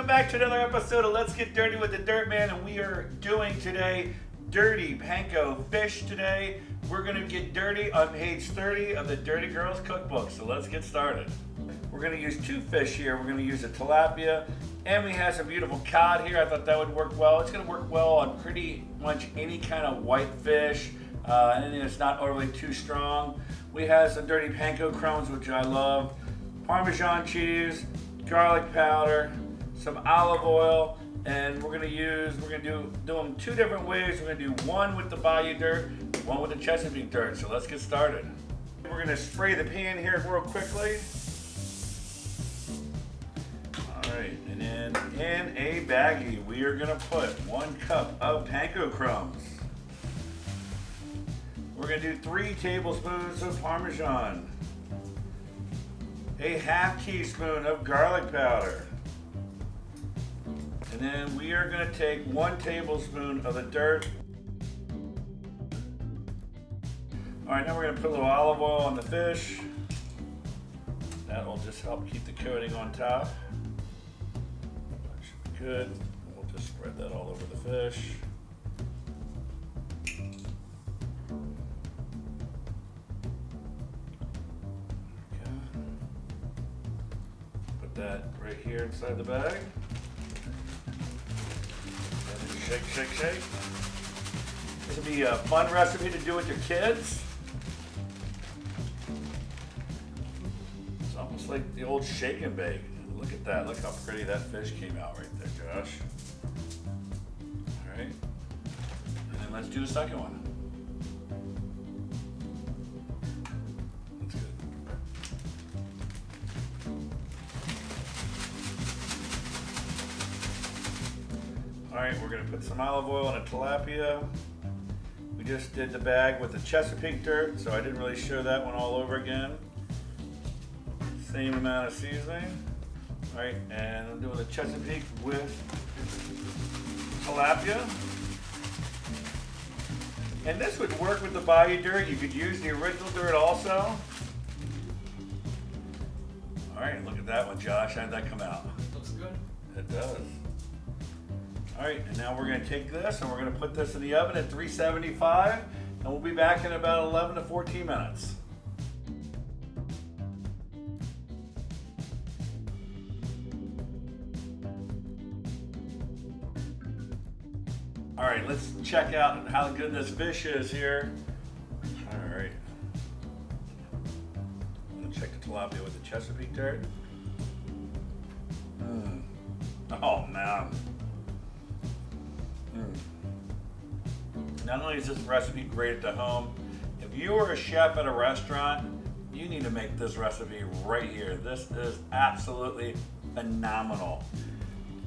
back to another episode of Let's Get Dirty with the Dirt Man, and we are doing today Dirty Panko fish today. We're going to get dirty on page 30 of the Dirty Girls Cookbook, so let's get started. We're going to use two fish here. We're going to use a tilapia, and we have some beautiful cod here. I thought that would work well. It's going to work well on pretty much any kind of white fish, anything that's not overly too strong. We have some dirty Panko Crumbs, which I love, Parmesan cheese, garlic powder, some olive oil, and we're gonna do them two different ways. We're gonna do one with the Bayou dirt, one with the Chesapeake dirt. So let's get started. We're gonna spray the pan here real quickly. All right, and then in a baggie, we are gonna put 1 cup of Panko Crumbs. We're gonna do 3 tablespoons of Parmesan, a ½ teaspoon of garlic powder, and then we are going to take 1 tablespoon of the dirt. Alright, now we're going to put a little olive oil on the fish. That will just help keep the coating on top. That should be good. We'll just spread that all over the fish. That right here inside the bag. And then shake, shake, shake. This will be a fun recipe to do with your kids. It's almost like the old shake and bake. Look at that. Look how pretty that fish came out right there, Josh. All right. And then let's do the second one. Alright, we're going to put some olive oil in a tilapia. We just did the bag with the Chesapeake dirt, so I didn't really show that one all over again. Same amount of seasoning. Alright, and I'm doing the Chesapeake with tilapia. And this would work with the Bayou dirt. You could use the original dirt also. Alright, look at that one, Josh. How did that come out? Looks good. It does. Alright, and now we're going to take this and we're going to put this in the oven at 375, and we'll be back in about 11 to 14 minutes. Alright, let's check out how good this fish is here. Alright. I'm going to check the tilapia with the Chesapeake dirt. Oh man. Not only is this recipe great at the home, if you are a chef at a restaurant, you need to make this recipe right here. This is absolutely phenomenal.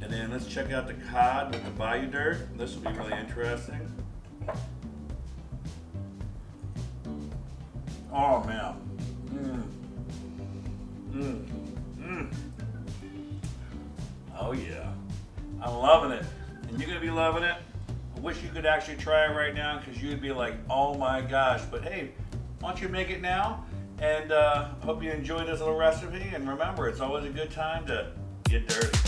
And then let's check out the cod with the Bayou dirt. This will be really interesting. Oh man. Oh yeah. I'm loving it. And you're gonna be loving it. I wish you could actually try it right now, because you'd be like, oh my gosh. But hey, why don't you make it now? And hope you enjoyed this little recipe. And remember, it's always a good time to get dirty.